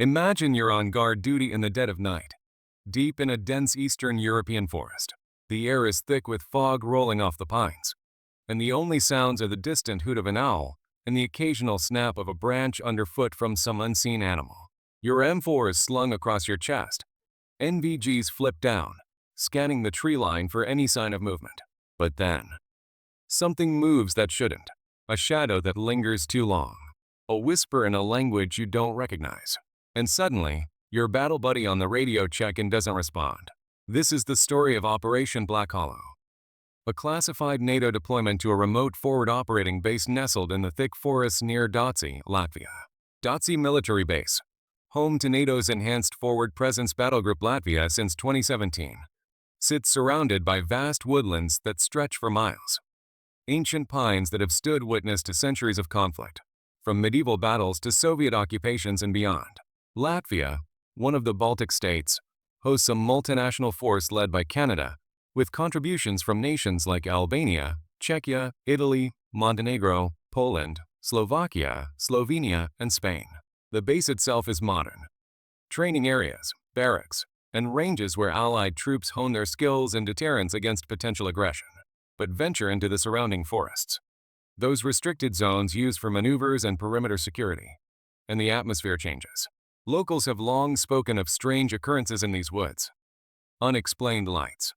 Imagine you're on guard duty in the dead of night, deep in a dense Eastern European forest. The air is thick with fog rolling off the pines, and the only sounds are the distant hoot of an owl and the occasional snap of a branch underfoot from some unseen animal. Your M4 is slung across your chest, NVGs flip down, scanning the tree line for any sign of movement. But then, something moves that shouldn't, a shadow that lingers too long, a whisper in a language you don't recognize. And suddenly, your battle buddy on the radio check-in doesn't respond. This is the story of Operation Black Hollow, a classified NATO deployment to a remote forward operating base nestled in the thick forests near Daci, Latvia. Daci Military Base, home to NATO's Enhanced Forward Presence Battlegroup Latvia since 2017, sits surrounded by vast woodlands that stretch for miles. Ancient pines that have stood witness to centuries of conflict, from medieval battles to Soviet occupations and beyond. Latvia, one of the Baltic states, hosts a multinational force led by Canada, with contributions from nations like Albania, Czechia, Italy, Montenegro, Poland, Slovakia, Slovenia, and Spain. The base itself is modern. Training areas, barracks, and ranges where Allied troops hone their skills and deterrence against potential aggression, but venture into the surrounding forests. Those restricted zones used for maneuvers and perimeter security. And the atmosphere changes. Locals have long spoken of strange occurrences in these woods. Unexplained lights,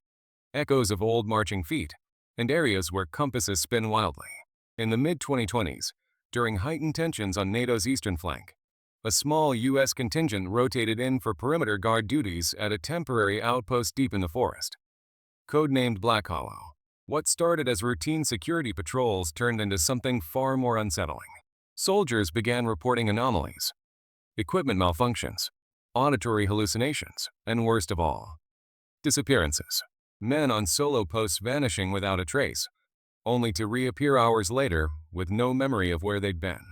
echoes of old marching feet, and areas where compasses spin wildly. In the mid-2020s, during heightened tensions on NATO's eastern flank, a small U.S. contingent rotated in for perimeter guard duties at a temporary outpost deep in the forest. Codenamed Black Hollow, what started as routine security patrols turned into something far more unsettling. Soldiers began reporting anomalies, equipment malfunctions, auditory hallucinations, and worst of all, disappearances. Men on solo posts vanishing without a trace, only to reappear hours later with no memory of where they'd been.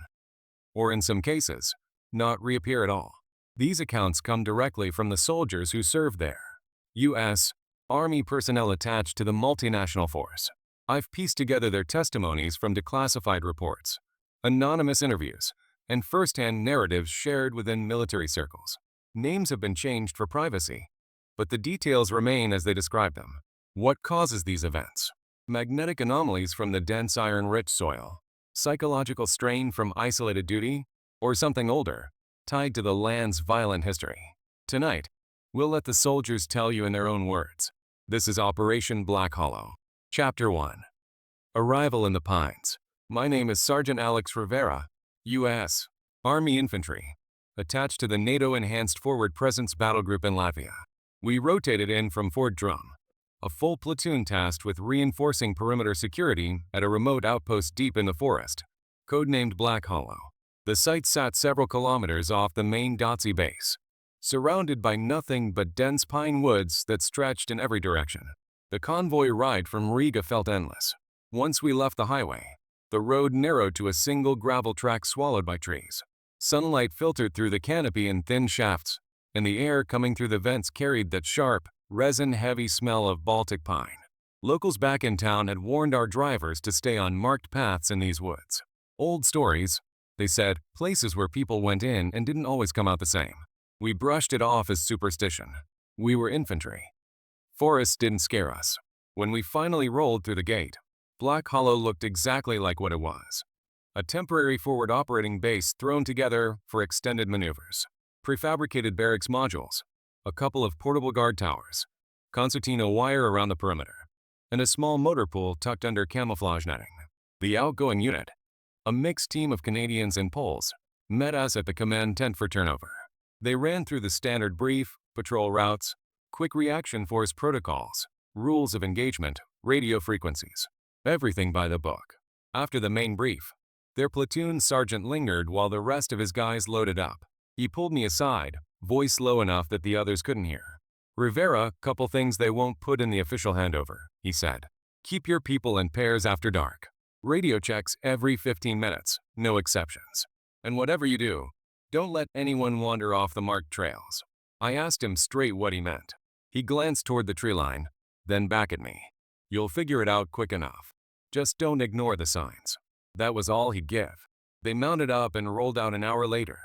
Or in some cases, not reappear at all. These accounts come directly from the soldiers who served there. U.S. Army personnel attached to the multinational force. I've pieced together their testimonies from declassified reports, anonymous interviews, and first-hand narratives shared within military circles. Names have been changed for privacy, but the details remain as they describe them. What causes these events? Magnetic anomalies from the dense iron-rich soil, psychological strain from isolated duty, or something older, tied to the land's violent history. Tonight, we'll let the soldiers tell you in their own words. This is Operation Black Hollow. Chapter 1. Arrival in the Pines. My name is Sergeant Alex Rivera, U.S. Army Infantry, attached to the NATO Enhanced Forward Presence Battlegroup in Latvia. We rotated in from Fort Drum, a full platoon tasked with reinforcing perimeter security at a remote outpost deep in the forest, codenamed Black Hollow. The site sat several kilometers off the main Daci base, surrounded by nothing but dense pine woods that stretched in every direction. The convoy ride from Riga felt endless. Once we left the highway, the road narrowed to a single gravel track swallowed by trees. Sunlight filtered through the canopy in thin shafts, and the air coming through the vents carried that sharp, resin-heavy smell of Baltic pine. Locals back in town had warned our drivers to stay on marked paths in these woods. Old stories, they said, places where people went in and didn't always come out the same. We brushed it off as superstition. We were infantry. Forests didn't scare us. When we finally rolled through the gate, Black Hollow looked exactly like what it was. A temporary forward operating base thrown together for extended maneuvers. Prefabricated barracks modules, a couple of portable guard towers, concertina wire around the perimeter, and a small motor pool tucked under camouflage netting. The outgoing unit, a mixed team of Canadians and Poles, met us at the command tent for turnover. They ran through the standard brief, patrol routes, quick reaction force protocols, rules of engagement, radio frequencies, everything by the book. After the main brief, their platoon sergeant lingered while the rest of his guys loaded up. He pulled me aside, voice low enough that the others couldn't hear. Rivera, couple things they won't put in the official handover, he said. Keep your people in pairs after dark. Radio checks every 15 minutes, no exceptions. And whatever you do, don't let anyone wander off the marked trails. I asked him straight what he meant. He glanced toward the tree line, then back at me. You'll figure it out quick enough. Just don't ignore the signs. That was all he'd give. They mounted up and rolled out an hour later,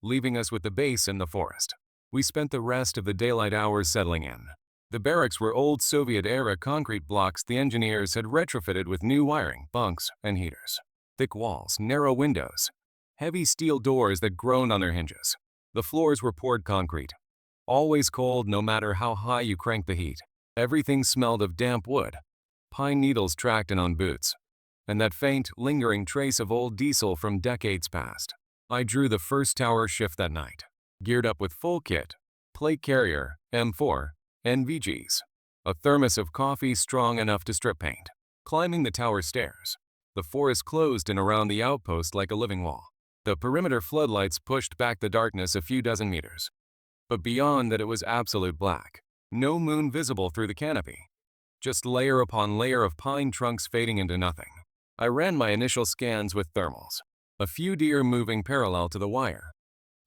leaving us with the base in the forest. We spent the rest of the daylight hours settling in. The barracks were old Soviet-era concrete blocks the engineers had retrofitted with new wiring, bunks, and heaters. Thick walls, narrow windows, heavy steel doors that groaned on their hinges. The floors were poured concrete, always cold no matter how high you cranked the heat. Everything smelled of damp wood, pine needles tracked in on boots, and that faint, lingering trace of old diesel from decades past. I drew the first tower shift that night, geared up with full kit, plate carrier, M4, NVGs, a thermos of coffee strong enough to strip paint. Climbing the tower stairs, the forest closed in around the outpost like a living wall. The perimeter floodlights pushed back the darkness a few dozen meters. But beyond that it was absolute black. No moon visible through the canopy. Just layer upon layer of pine trunks fading into nothing. I ran my initial scans with thermals. A few deer moving parallel to the wire.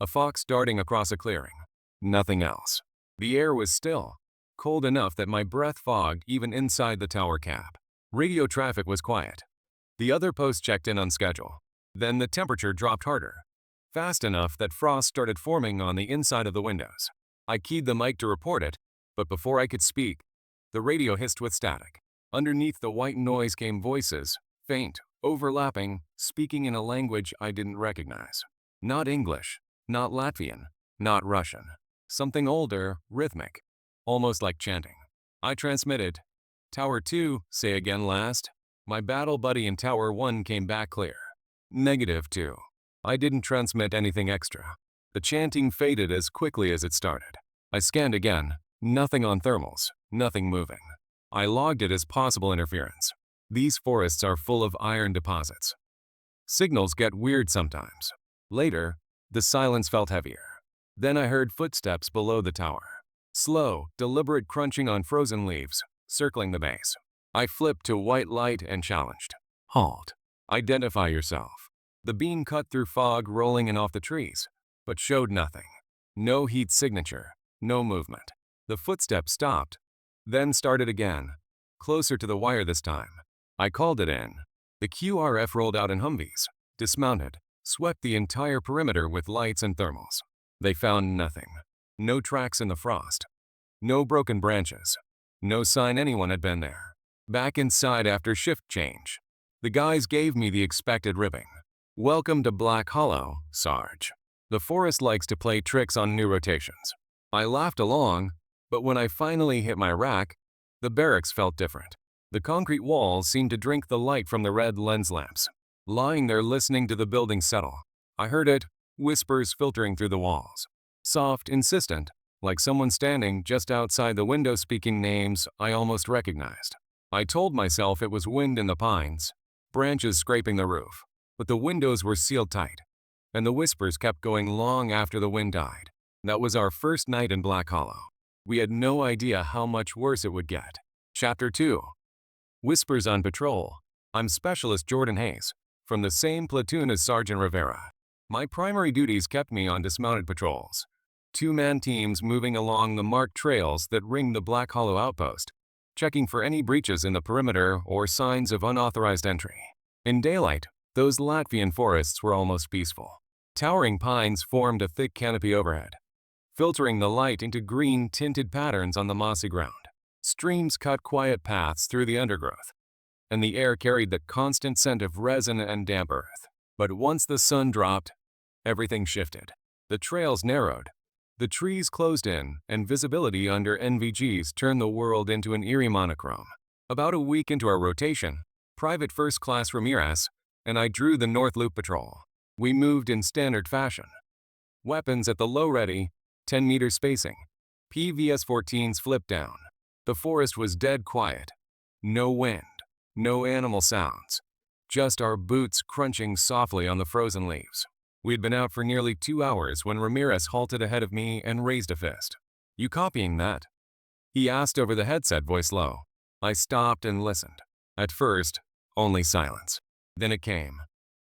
A fox darting across a clearing. Nothing else. The air was still, cold enough that my breath fogged even inside the tower cab. Radio traffic was quiet. The other posts checked in on schedule. Then the temperature dropped harder. Fast enough that frost started forming on the inside of the windows. I keyed the mic to report it, but before I could speak, the radio hissed with static. Underneath the white noise came voices, faint, overlapping, speaking in a language I didn't recognize. Not English, not Latvian, not Russian. Something older, rhythmic, almost like chanting. I transmitted, "Tower 2, say again last." My battle buddy in Tower 1 came back clear. -2. I didn't transmit anything extra. The chanting faded as quickly as it started. I scanned again. Nothing on thermals, nothing moving. I logged it as possible interference. These forests are full of iron deposits. Signals get weird sometimes. Later, the silence felt heavier. Then I heard footsteps below the tower. Slow, deliberate crunching on frozen leaves, circling the base. I flipped to white light and challenged. "Halt. Identify yourself." The beam cut through fog rolling in off the trees, but showed nothing. No heat signature, no movement. The footsteps stopped, then started again, closer to the wire this time. I called it in. The QRF rolled out in Humvees, dismounted, swept the entire perimeter with lights and thermals. They found nothing. No tracks in the frost. No broken branches. No sign anyone had been there. Back inside after shift change. The guys gave me the expected ribbing. "Welcome to Black Hollow, Sarge. The forest likes to play tricks on new rotations." I laughed along, but when I finally hit my rack, the barracks felt different. The concrete walls seemed to drink the light from the red lens lamps. Lying there listening to the building settle, I heard it, whispers filtering through the walls. Soft, insistent, like someone standing just outside the window speaking names I almost recognized. I told myself it was wind in the pines, branches scraping the roof. But the windows were sealed tight, and the whispers kept going long after the wind died. That was our first night in Black Hollow. We had no idea how much worse it would get. Chapter 2. Whispers on Patrol. I'm Specialist Jordan Hayes, from the same platoon as Sergeant Rivera. My primary duties kept me on dismounted patrols. Two-man teams moving along the marked trails that ring the Black Hollow outpost, checking for any breaches in the perimeter or signs of unauthorized entry. In daylight, those Latvian forests were almost peaceful. Towering pines formed a thick canopy overhead, filtering the light into green tinted patterns on the mossy ground. Streams cut quiet paths through the undergrowth, and the air carried the constant scent of resin and damp earth. But once the sun dropped, everything shifted. The trails narrowed, the trees closed in, and visibility under NVGs turned the world into an eerie monochrome. About a week into our rotation, Private First Class Ramirez and I drew the North Loop Patrol. We moved in standard fashion. Weapons at the low ready, 10-meter spacing. PVS-14s flipped down. The forest was dead quiet. No wind, no animal sounds. Just our boots crunching softly on the frozen leaves. We'd been out for nearly 2 hours when Ramirez halted ahead of me and raised a fist. "You copying that?" he asked over the headset, voice low. I stopped and listened. At first, only silence. Then it came.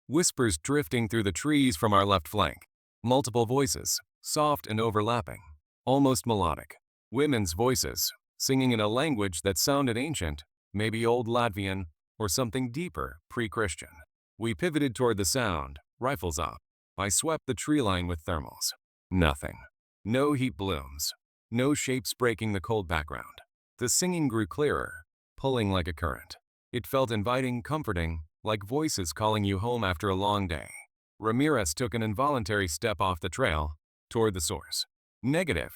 Whispers drifting through the trees from our left flank. Multiple voices, soft and overlapping, almost melodic. Women's voices, singing in a language that sounded ancient, maybe Old Latvian, or something deeper, pre-Christian. We pivoted toward the sound, rifles up. I swept the tree line with thermals. Nothing. No heat blooms. No shapes breaking the cold background. The singing grew clearer, pulling like a current. It felt inviting, comforting, like voices calling you home after a long day. Ramirez took an involuntary step off the trail, toward the source. Negative,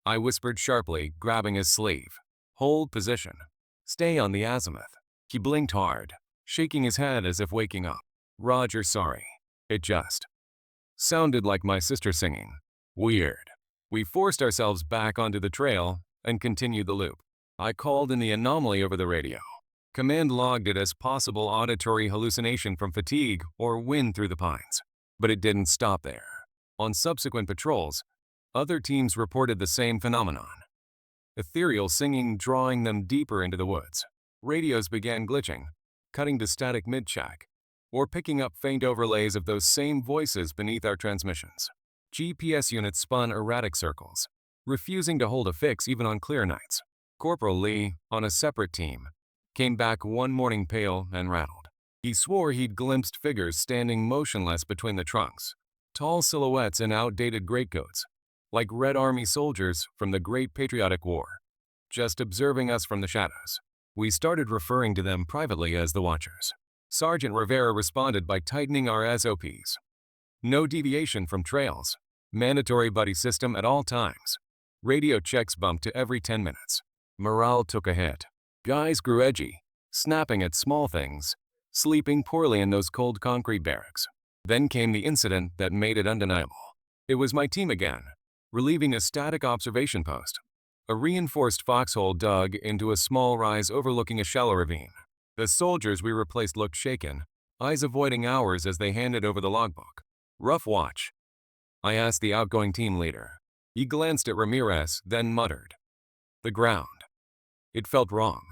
I whispered sharply, grabbing his sleeve. Hold position. Stay on the azimuth. He blinked hard, shaking his head as if waking up. Roger, sorry. It just sounded like my sister singing. Weird. We forced ourselves back onto the trail and continued the loop. I called in the anomaly over the radio. Command logged it as possible auditory hallucination from fatigue or wind through the pines. But it didn't stop there. On subsequent patrols, other teams reported the same phenomenon. Ethereal singing drawing them deeper into the woods. Radios began glitching, cutting to static mid-check, or picking up faint overlays of those same voices beneath our transmissions. GPS units spun erratic circles, refusing to hold a fix even on clear nights. Corporal Lee, on a separate team, came back one morning pale and rattled. He swore he'd glimpsed figures standing motionless between the trunks, tall silhouettes in outdated greatcoats, like Red Army soldiers from the Great Patriotic War, just observing us from the shadows. We started referring to them privately as the Watchers. Sergeant Rivera responded by tightening our SOPs. No deviation from trails. Mandatory buddy system at all times. Radio checks bumped to every 10 minutes. Morale took a hit. Guys grew edgy, snapping at small things, sleeping poorly in those cold concrete barracks. Then came the incident that made it undeniable. It was my team again, relieving a static observation post. A reinforced foxhole dug into a small rise overlooking a shallow ravine. The soldiers we replaced looked shaken, eyes avoiding ours as they handed over the logbook. Rough watch, I asked the outgoing team leader. He glanced at Ramirez, then muttered. The ground. It felt wrong,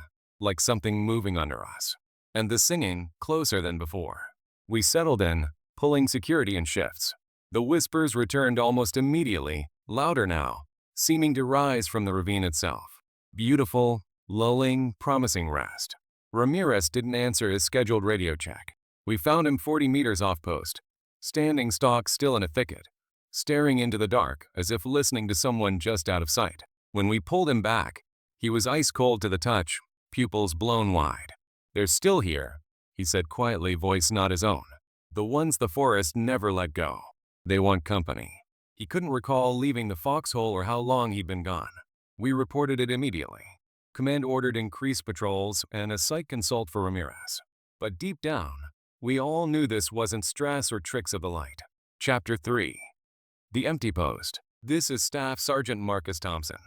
like something moving under us. And the singing, closer than before. We settled in, pulling security in shifts. The whispers returned almost immediately, louder now, seeming to rise from the ravine itself. Beautiful, lulling, promising rest. Ramirez didn't answer his scheduled radio check. We found him 40 meters off post, standing stock still in a thicket, staring into the dark as if listening to someone just out of sight. When we pulled him back, he was ice cold to the touch, pupils blown wide. They're still here, he said quietly, voice not his own. The ones the forest never let go. They want company. He couldn't recall leaving the foxhole or how long he'd been gone. We reported it immediately. Command ordered increased patrols and a psych consult for Ramirez. But deep down, we all knew this wasn't stress or tricks of the light. Chapter 3. The Empty Post. This is Staff Sergeant Marcus Thompson.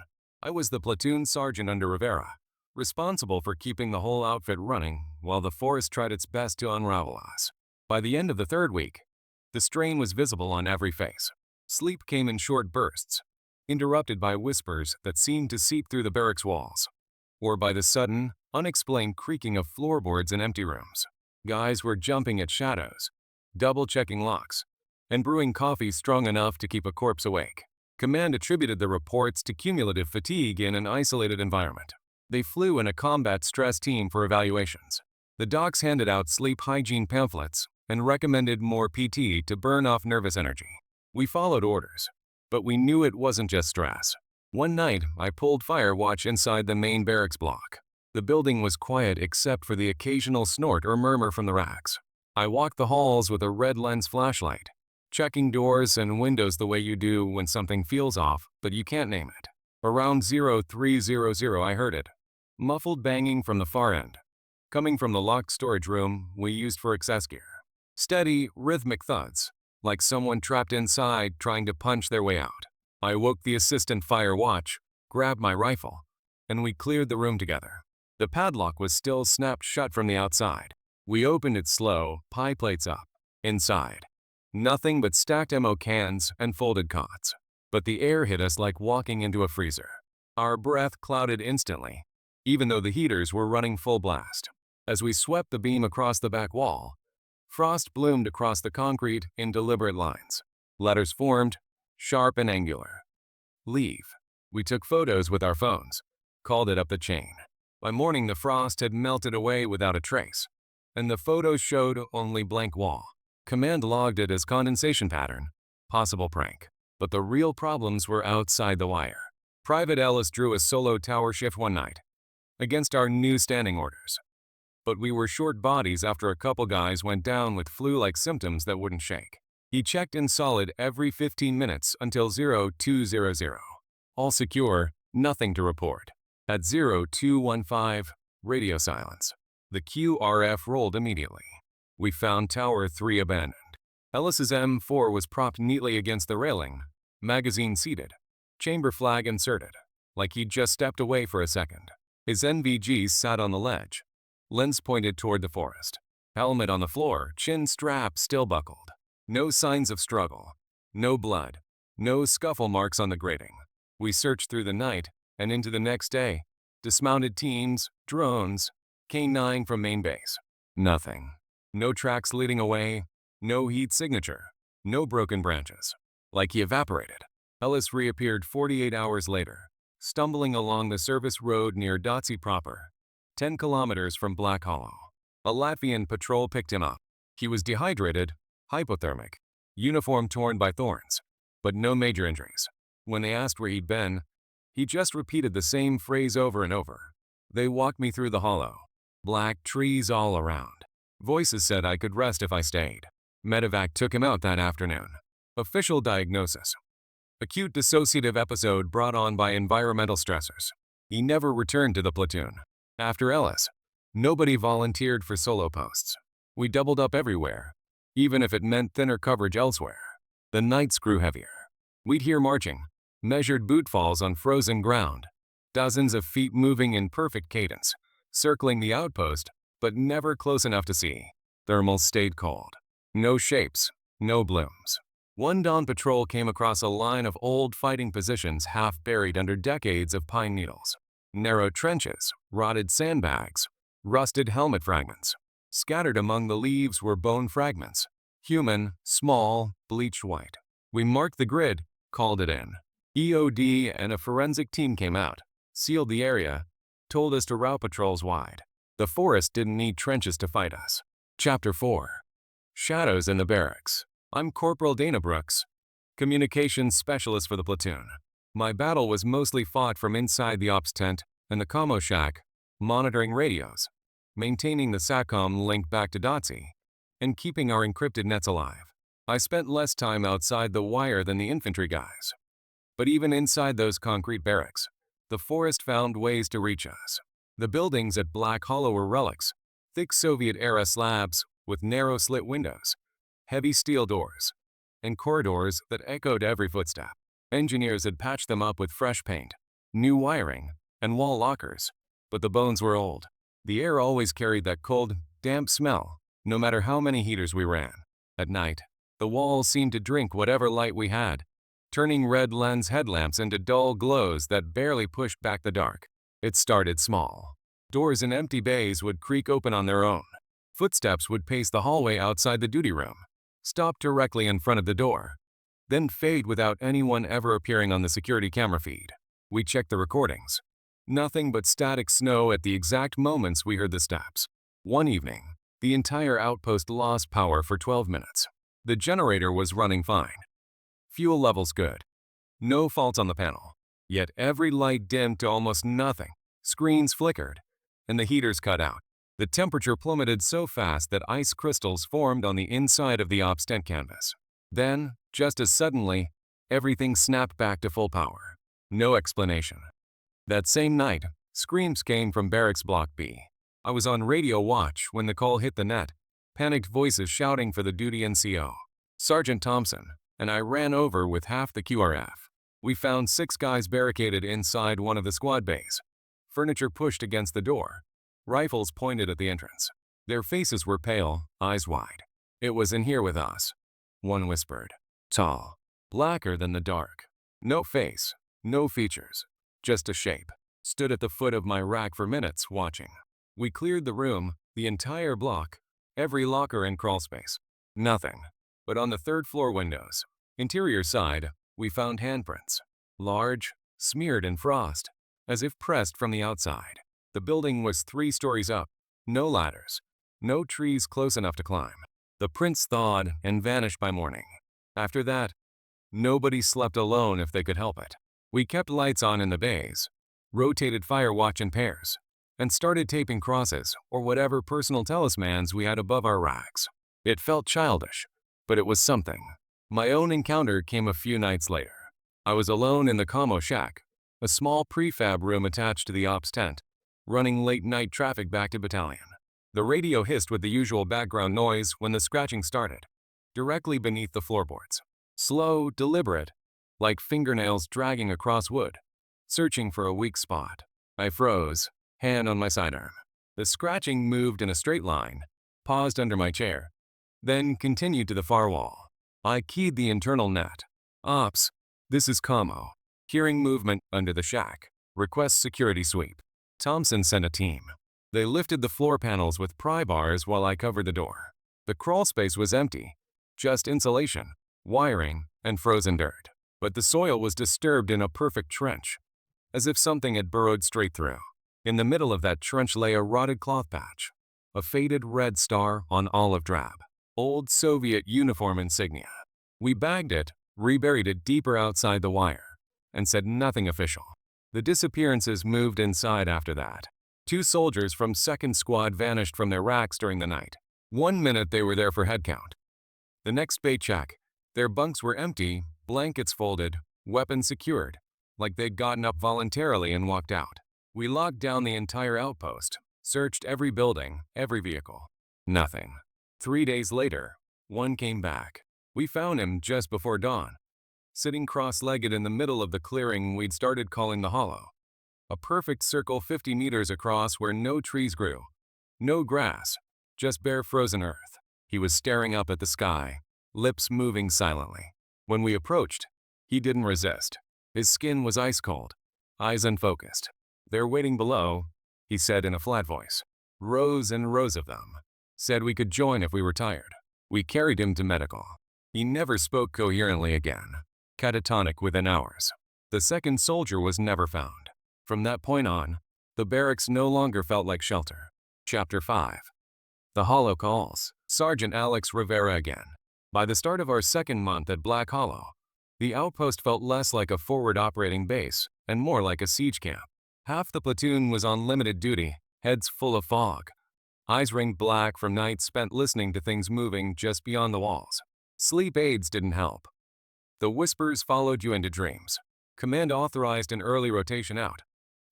I was the platoon sergeant under Rivera, responsible for keeping the whole outfit running while the forest tried its best to unravel us. By the end of the third week, the strain was visible on every face. Sleep came in short bursts, interrupted by whispers that seemed to seep through the barracks walls, or by the sudden, unexplained creaking of floorboards in empty rooms. Guys were jumping at shadows, double-checking locks, and brewing coffee strong enough to keep a corpse awake. Command attributed the reports to cumulative fatigue in an isolated environment. They flew in a combat stress team for evaluations. The docs handed out sleep hygiene pamphlets and recommended more PT to burn off nervous energy. We followed orders, but we knew it wasn't just stress. One night, I pulled fire watch inside the main barracks block. The building was quiet except for the occasional snort or murmur from the racks. I walked the halls with a red lens flashlight, checking doors and windows the way you do when something feels off, but you can't name it. Around 0300 I heard it. Muffled banging from the far end, coming from the locked storage room we used for excess gear. Steady, rhythmic thuds, like someone trapped inside trying to punch their way out. I woke the assistant fire watch, grabbed my rifle, and we cleared the room together. The padlock was still snapped shut from the outside. We opened it slow, pie plates up. Inside, nothing but stacked ammo cans and folded cots. But the air hit us like walking into a freezer. Our breath clouded instantly, even though the heaters were running full blast. As we swept the beam across the back wall, frost bloomed across the concrete in deliberate lines. Letters formed, sharp and angular. Leave. We took photos with our phones, called it up the chain. By morning, the frost had melted away without a trace, and the photos showed only blank wall. Command logged it as condensation pattern, possible prank. But the real problems were outside the wire. Private Ellis drew a solo tower shift one night, against our new standing orders. But we were short bodies after a couple guys went down with flu-like symptoms that wouldn't shake. He checked in solid every 15 minutes until 0200. All secure, nothing to report. At 0215, radio silence. The QRF rolled immediately. We found Tower 3 abandoned. Ellis's M4 was propped neatly against the railing, magazine seated, chamber flag inserted, like he'd just stepped away for a second. His NVG sat on the ledge, lens pointed toward the forest. Helmet on the floor, chin strap still buckled. No signs of struggle, no blood, no scuffle marks on the grating. We searched through the night and into the next day. Dismounted teams, drones, K9 from main base. Nothing. No tracks leading away, no heat signature, no broken branches. Like he evaporated. Ellis reappeared 48 hours later, stumbling along the service road near Dotsie proper, 10 kilometers from Black Hollow. A Latvian patrol picked him up. He was dehydrated, hypothermic, uniform torn by thorns, but no major injuries. When they asked where he'd been, he just repeated the same phrase over and over. They walked me through the hollow. Black trees all around. Voices said I could rest if I stayed. Medevac took him out that afternoon. Official diagnosis: acute dissociative episode brought on by environmental stressors. He never returned to the platoon. After Ellis, nobody volunteered for solo posts. We doubled up everywhere, even if it meant thinner coverage elsewhere. The nights grew heavier. We'd hear marching, measured bootfalls on frozen ground, dozens of feet moving in perfect cadence, circling the outpost, but never close enough to see. Thermals stayed cold. No shapes, no blooms. One dawn patrol came across a line of old fighting positions half buried under decades of pine needles. Narrow trenches, rotted sandbags, rusted helmet fragments. Scattered among the leaves were bone fragments. Human, small, bleached white. We marked the grid, called it in. EOD and a forensic team came out, sealed the area, told us to route patrols wide. The forest didn't need trenches to fight us. Chapter 4. Shadows in the Barracks. I'm Corporal Dana Brooks, communications specialist for the platoon. My battle was mostly fought from inside the ops tent and the commo shack, monitoring radios, maintaining the SATCOM link back to Dotsie, and keeping our encrypted nets alive. I spent less time outside the wire than the infantry guys. But even inside those concrete barracks, the forest found ways to reach us. The buildings at Black Hollow were relics, thick Soviet-era slabs with narrow slit windows, heavy steel doors, and corridors that echoed every footstep. Engineers had patched them up with fresh paint, new wiring, and wall lockers, but the bones were old. The air always carried that cold, damp smell, no matter how many heaters we ran. At night, the walls seemed to drink whatever light we had, turning red lens headlamps into dull glows that barely pushed back the dark. It started small. Doors in empty bays would creak open on their own. Footsteps would pace the hallway outside the duty room, stop directly in front of the door, then fade without anyone ever appearing on the security camera feed. We checked the recordings. Nothing but static snow at the exact moments we heard the steps. One evening, the entire outpost lost power for 12 minutes. The generator was running fine. Fuel levels good. No faults on the panel. Yet every light dimmed to almost nothing. Screens flickered, and the heaters cut out. The temperature plummeted so fast that ice crystals formed on the inside of the ops tent canvas. Then, just as suddenly, everything snapped back to full power. No explanation. That same night, screams came from Barracks Block B. I was on radio watch when the call hit the net, panicked voices shouting for the duty NCO, Sergeant Thompson, and I ran over with half the QRF. We found 6 guys barricaded inside one of the squad bays, furniture pushed against the door, rifles pointed at the entrance. Their faces were pale, eyes wide. "It was in here with us," one whispered. Tall, blacker than the dark. No face, no features, just a shape. Stood at the foot of my rack for minutes, watching. We cleared the room, the entire block, every locker and crawl space. Nothing. But on the 3rd floor windows, interior side, we found handprints. Large, smeared in frost, as if pressed from the outside. The building was 3 stories up. No ladders. No trees close enough to climb. The prints thawed and vanished by morning. After that, nobody slept alone if they could help it. We kept lights on in the bays, rotated fire watch in pairs, and started taping crosses or whatever personal talismans we had above our racks. It felt childish, but it was something. My own encounter came a few nights later. I was alone in the Como shack, a small prefab room attached to the ops tent, running late-night traffic back to battalion. The radio hissed with the usual background noise when the scratching started, directly beneath the floorboards. Slow, deliberate, like fingernails dragging across wood, searching for a weak spot. I froze, hand on my sidearm. The scratching moved in a straight line, paused under my chair, then continued to the far wall. I keyed the internal net. Ops, this is Como. Hearing movement under the shack. Request security sweep. Thompson sent a team. They lifted the floor panels with pry bars while I covered the door. The crawl space was empty, just insulation, wiring, and frozen dirt. But the soil was disturbed in a perfect trench, as if something had burrowed straight through. In the middle of that trench lay a rotted cloth patch, a faded red star on olive drab, old Soviet uniform insignia. We bagged it, reburied it deeper outside the wire, and said nothing official. The disappearances moved inside after that. 2 soldiers from 2nd Squad vanished from their racks during the night. 1 minute they were there for head count. The next paycheck, their bunks were empty, blankets folded, weapons secured, like they'd gotten up voluntarily and walked out. We locked down the entire outpost, searched every building, every vehicle. Nothing. 3 days later, one came back. We found him just before dawn, sitting cross-legged in the middle of the clearing we'd started calling the Hollow. A perfect circle 50 meters across where no trees grew, no grass, just bare frozen earth. He was staring up at the sky, lips moving silently. When we approached, he didn't resist. His skin was ice cold, eyes unfocused. "They're waiting below," he said in a flat voice. Rows and rows of them. Said we could join if we were tired. We carried him to medical. He never spoke coherently again. Catatonic within hours. The 2nd soldier was never found. From that point on, the barracks no longer felt like shelter. Chapter 5. The Hollow calls. Sergeant Alex Rivera again. By the start of our 2nd month at Black Hollow, the outpost felt less like a forward operating base and more like a siege camp. Half the platoon was on limited duty, heads full of fog, eyes ringed black from nights spent listening to things moving just beyond the walls. Sleep aids didn't help. The whispers followed you into dreams. Command authorized an early rotation out,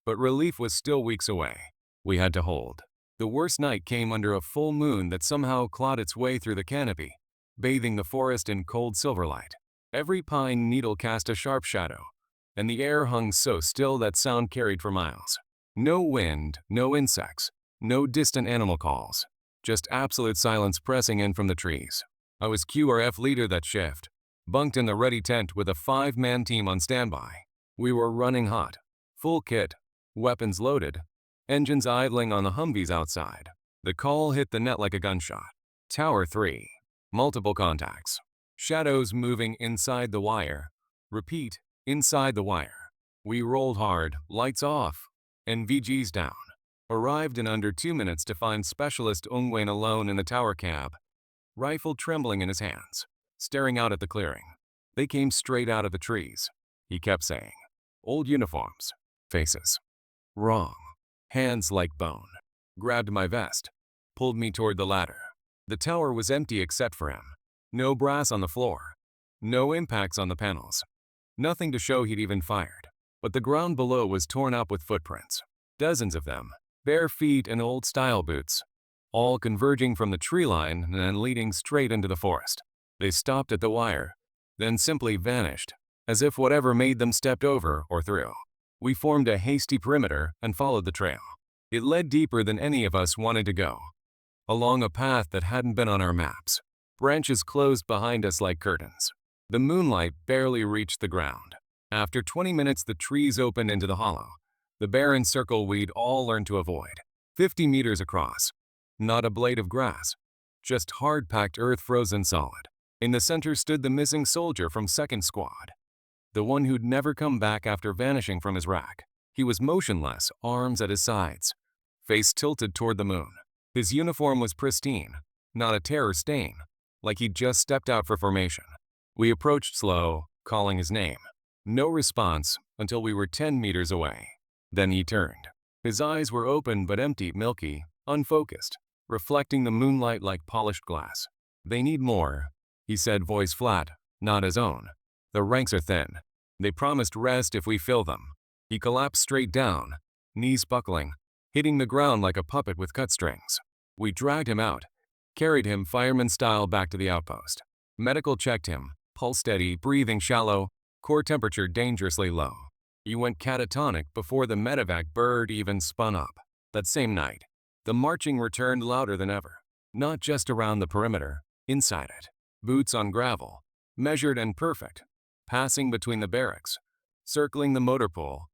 but relief was still weeks away. We had to hold. The worst night came under a full moon that somehow clawed its way through the canopy, bathing the forest in cold silver light. Every pine needle cast a sharp shadow, and the air hung so still that sound carried for miles. No wind, no insects, no distant animal calls, just absolute silence pressing in from the trees. I was QRF leader that shift, bunked in the ready tent with a 5-man team on standby. We were running hot, full kit, weapons loaded, engines idling on the Humvees outside. The call hit the net like a gunshot. Tower 3. Multiple contacts. Shadows moving inside the wire. Repeat, inside the wire. We rolled hard, lights off, and VGs down. Arrived in under 2 minutes to find Specialist Ungwen alone in the tower cab, rifle trembling in his hands, staring out at the clearing. They came straight out of the trees. He kept saying, "Old uniforms, faces. Wrong. Hands like bone." Grabbed my vest, pulled me toward the ladder. The tower was empty except for him. No brass on the floor. No impacts on the panels. Nothing to show he'd even fired. But the ground below was torn up with footprints. Dozens of them. Bare feet and old-style boots. All converging from the tree line and then leading straight into the forest. They stopped at the wire, then simply vanished, as if whatever made them stepped over or through. We formed a hasty perimeter and followed the trail. It led deeper than any of us wanted to go, along a path that hadn't been on our maps. Branches closed behind us like curtains. The moonlight barely reached the ground. After 20 minutes, the trees opened into the hollow, the barren circle we'd all learned to avoid. 50 meters across. Not a blade of grass, just hard-packed earth frozen solid. In the center stood the missing soldier from 2nd Squad, the one who'd never come back after vanishing from his rack. He was motionless, arms at his sides, face tilted toward the moon. His uniform was pristine, not a terror stain, like he'd just stepped out for formation. We approached slow, calling his name. No response until we were 10 meters away. Then he turned. His eyes were open but empty, milky, unfocused, reflecting the moonlight like polished glass. "They need more," he said, voice flat, not his own. "The ranks are thin. They promised rest if we fill them." He collapsed straight down, knees buckling, hitting the ground like a puppet with cut strings. We dragged him out, carried him fireman style back to the outpost. Medical checked him, pulse steady, breathing shallow, core temperature dangerously low. He went catatonic before the medevac bird even spun up. That same night, the marching returned louder than ever. Not just around the perimeter, inside it. Boots on gravel, measured and perfect, passing between the barracks, circling the motor pool,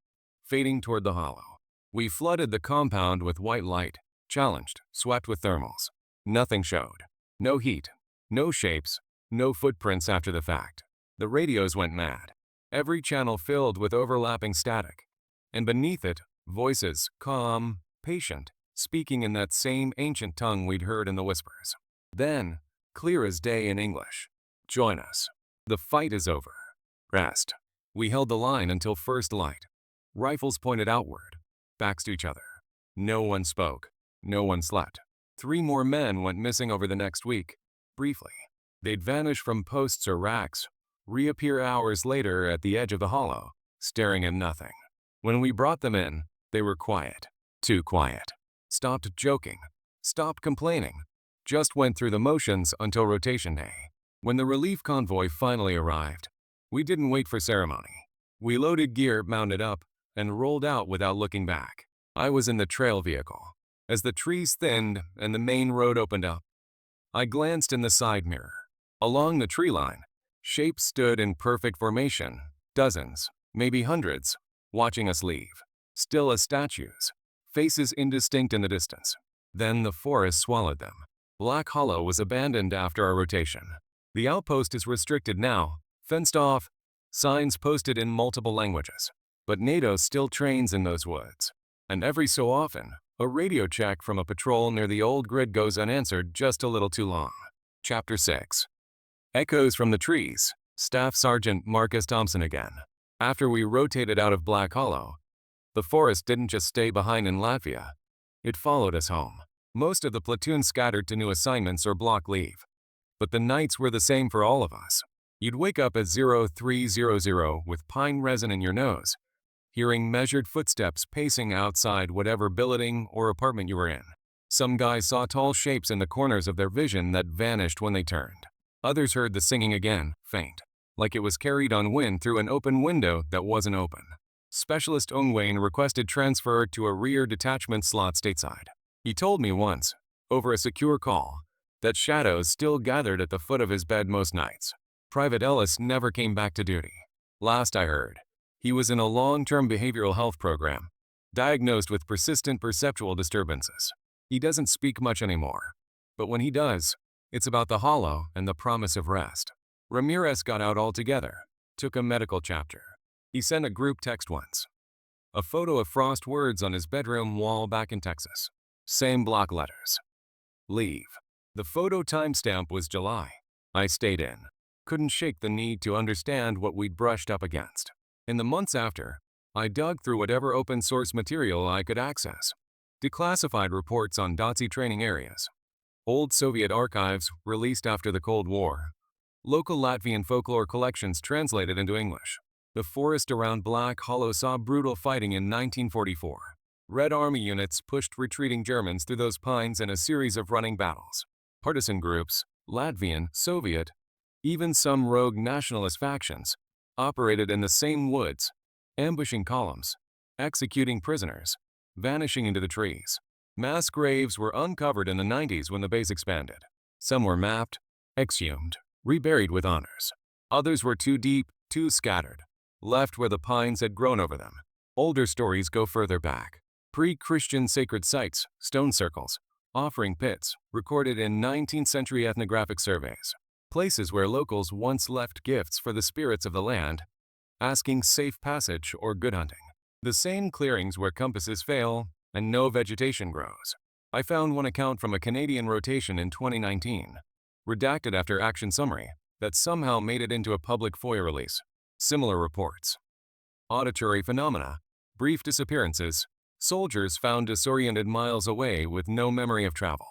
fading toward the hollow. We flooded the compound with white light, challenged, swept with thermals. Nothing showed. No heat, no shapes, no footprints after the fact. The radios went mad. Every channel filled with overlapping static. And beneath it, voices, calm, patient, speaking in that same ancient tongue we'd heard in the whispers. Then, clear as day in English, "Join us. The fight is over. Rest." We held the line until first light. Rifles pointed outward, backs to each other. No one spoke. No one slept. 3 more men went missing over the next week. Briefly, they'd vanish from posts or racks, reappear hours later at the edge of the hollow, staring at nothing. When we brought them in, they were quiet. Too quiet. Stopped joking. Stopped complaining. Just went through the motions until rotation day. When the relief convoy finally arrived, we didn't wait for ceremony. We loaded gear, mounted up, and rolled out without looking back. I was in the trail vehicle. As the trees thinned and the main road opened up, I glanced in the side mirror. Along the tree line, shapes stood in perfect formation, dozens, maybe hundreds, watching us leave. Still as statues, faces indistinct in the distance. Then the forest swallowed them. Black Hollow was abandoned after our rotation. The outpost is restricted now, fenced off, signs posted in multiple languages. But NATO still trains in those woods. And every so often, a radio check from a patrol near the old grid goes unanswered just a little too long. Chapter 6. Echoes from the trees. Staff Sergeant Marcus Thompson again. After we rotated out of Black Hollow, the forest didn't just stay behind in Latvia. It followed us home. Most of the platoon scattered to new assignments or block leave. But the nights were the same for all of us. You'd wake up at 0300 with pine resin in your nose, hearing measured footsteps pacing outside whatever billeting or apartment you were in. Some guys saw tall shapes in the corners of their vision that vanished when they turned. Others heard the singing again, faint, like it was carried on wind through an open window that wasn't open. Specialist Ongwain requested transfer to a rear detachment slot stateside. He told me once, over a secure call, that shadows still gathered at the foot of his bed most nights. Private Ellis never came back to duty. Last I heard, he was in a long-term behavioral health program, diagnosed with persistent perceptual disturbances. He doesn't speak much anymore, but when he does, it's about the hollow and the promise of rest. Ramirez got out altogether, took a medical chapter. He sent a group text once. A photo of frost words on his bedroom wall back in Texas. Same block letters. Leave. The photo timestamp was July. I stayed in. Couldn't shake the need to understand what we'd brushed up against. In the months after, I dug through whatever open source material I could access. Declassified reports on DOTSI training areas. Old Soviet archives released after the Cold War. Local Latvian folklore collections translated into English. The forest around Black Hollow saw brutal fighting in 1944. Red Army units pushed retreating Germans through those pines in a series of running battles. Partisan groups, Latvian, Soviet, even some rogue nationalist factions, operated in the same woods, ambushing columns, executing prisoners, vanishing into the trees. Mass graves were uncovered in the 90s when the base expanded. Some were mapped, exhumed, reburied with honors. Others were too deep, too scattered, left where the pines had grown over them. Older stories go further back. Pre-Christian sacred sites, stone circles, offering pits, recorded in 19th century ethnographic surveys. Places where locals once left gifts for the spirits of the land, asking safe passage or good hunting. The same clearings where compasses fail and no vegetation grows. I found one account from a Canadian rotation in 2019. redacted after action summary, that somehow made it into a public FOIA release. Similar reports. Auditory phenomena, brief disappearances, soldiers found disoriented miles away with no memory of travel.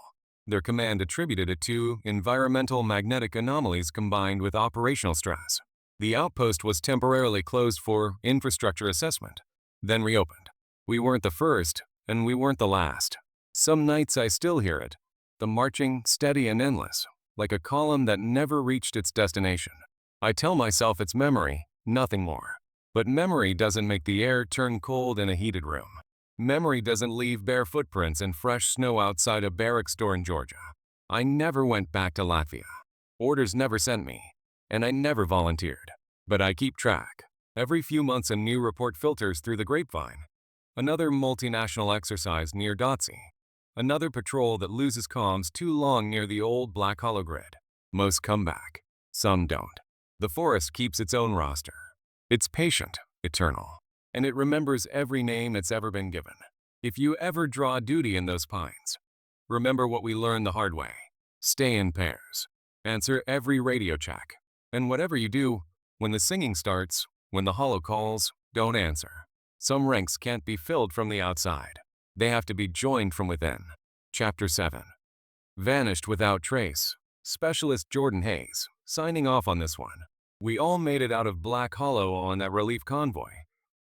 Their command attributed it to environmental magnetic anomalies combined with operational stress. The outpost was temporarily closed for infrastructure assessment, then reopened. We weren't the first, and we weren't the last. Some nights I still hear it, the marching, steady and endless, like a column that never reached its destination. I tell myself it's memory, nothing more. But memory doesn't make the air turn cold in a heated room. Memory doesn't leave bare footprints in fresh snow outside a barracks store in Georgia. I never went back to Latvia. Orders never sent me, and I never volunteered. But I keep track. Every few months a new report filters through the grapevine. Another multinational exercise near Dotsi. Another patrol that loses comms too long near the old Black Hollow grid. Most come back. Some don't. The forest keeps its own roster. It's patient, eternal, and it remembers every name it's ever been given. If you ever draw duty in those pines, remember what we learned the hard way. Stay in pairs. Answer every radio check. And whatever you do, when the singing starts, when the hollow calls, don't answer. Some ranks can't be filled from the outside. They have to be joined from within. Chapter 7. Vanished without trace. Specialist Jordan Hayes, signing off on this one. We all made it out of Black Hollow on that relief convoy,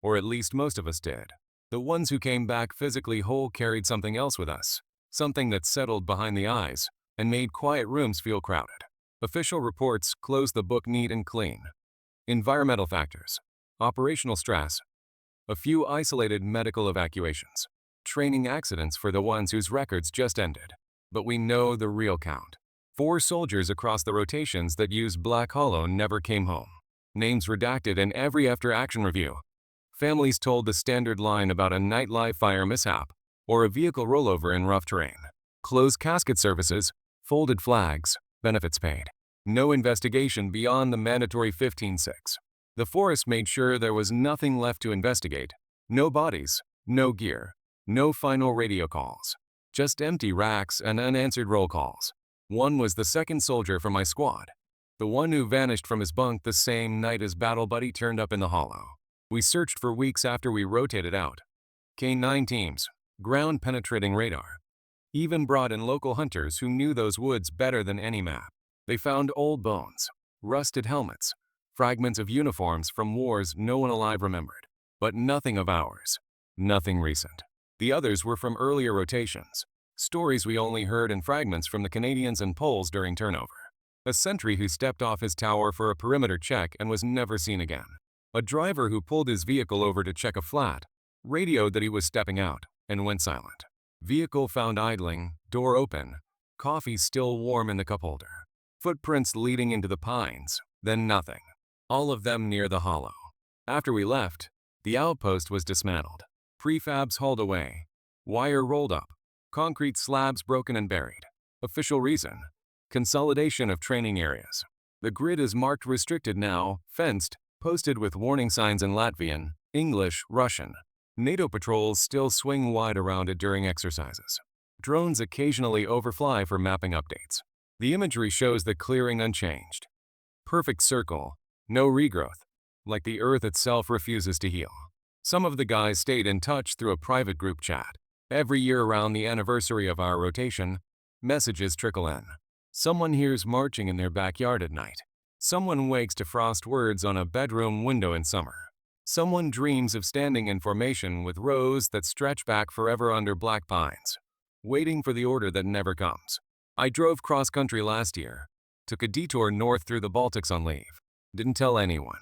or at least most of us did. The ones who came back physically whole carried something else with us, something that settled behind the eyes and made quiet rooms feel crowded. Official reports closed the book neat and clean. Environmental factors, operational stress, a few isolated medical evacuations, training accidents for the ones whose records just ended. But we know the real count. 4 soldiers across the rotations that used Black Hollow never came home. Names redacted in every after-action review. Families told the standard line about a nightlife fire mishap or a vehicle rollover in rough terrain. Closed casket services, folded flags, benefits paid. No investigation beyond the mandatory 15-6. The forest made sure there was nothing left to investigate. No bodies, no gear, no final radio calls. Just empty racks and unanswered roll calls. One was the second soldier from my squad, the one who vanished from his bunk the same night his battle buddy turned up in the hollow. We searched for weeks after we rotated out. K-9 teams, ground-penetrating radar. Even brought in local hunters who knew those woods better than any map. They found old bones, rusted helmets, fragments of uniforms from wars no one alive remembered. But nothing of ours. Nothing recent. The others were from earlier rotations. Stories we only heard in fragments from the Canadians and Poles during turnover. A sentry who stepped off his tower for a perimeter check and was never seen again. A driver who pulled his vehicle over to check a flat, radioed that he was stepping out, and went silent. Vehicle found idling, door open, coffee still warm in the cup holder. Footprints leading into the pines, then nothing. All of them near the hollow. After we left, the outpost was dismantled. Prefabs hauled away. Wire rolled up. Concrete slabs broken and buried. Official reason: consolidation of training areas. The grid is marked restricted now, fenced, posted with warning signs in Latvian, English, Russian. NATO patrols still swing wide around it during exercises. Drones occasionally overfly for mapping updates. The imagery shows the clearing unchanged. Perfect circle, no regrowth, like the earth itself refuses to heal. Some of the guys stayed in touch through a private group chat. Every year around the anniversary of our rotation, messages trickle in. Someone hears marching in their backyard at night. Someone wakes to frost words on a bedroom window in summer. Someone dreams of standing in formation with rows that stretch back forever under black pines, waiting for the order that never comes. I drove cross-country last year, took a detour north through the Baltics on leave. Didn't tell anyone.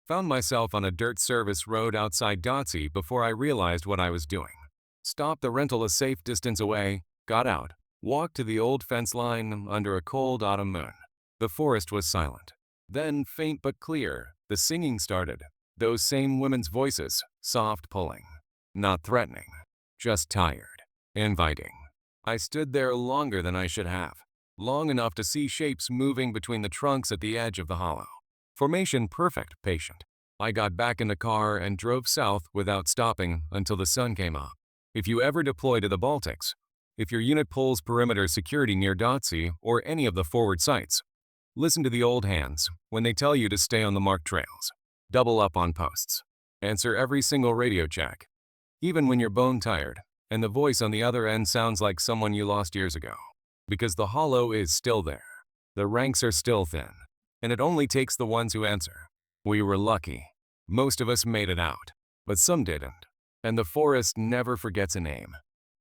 Found myself on a dirt service road outside Dotsi before I realized what I was doing. Stopped the rental a safe distance away, got out, walked to the old fence line under a cold autumn moon. The forest was silent. Then, faint but clear, the singing started. Those same women's voices, soft pulling. Not threatening, just tired, inviting. I stood there longer than I should have. Long enough to see shapes moving between the trunks at the edge of the hollow. Formation perfect, patient. I got back in the car and drove south without stopping until the sun came up. If you ever deploy to the Baltics, If your unit pulls perimeter security near .c or any of the forward sites, listen to the old hands when they tell you to stay on the marked trails. Double up on posts. Answer every single radio check, even when you're bone tired and the voice on the other end sounds like someone you lost years ago. Because the hollow is still there. The ranks are still thin, and it only takes the ones who answer. We were lucky. Most of us made it out, but some didn't. And the forest never forgets a name.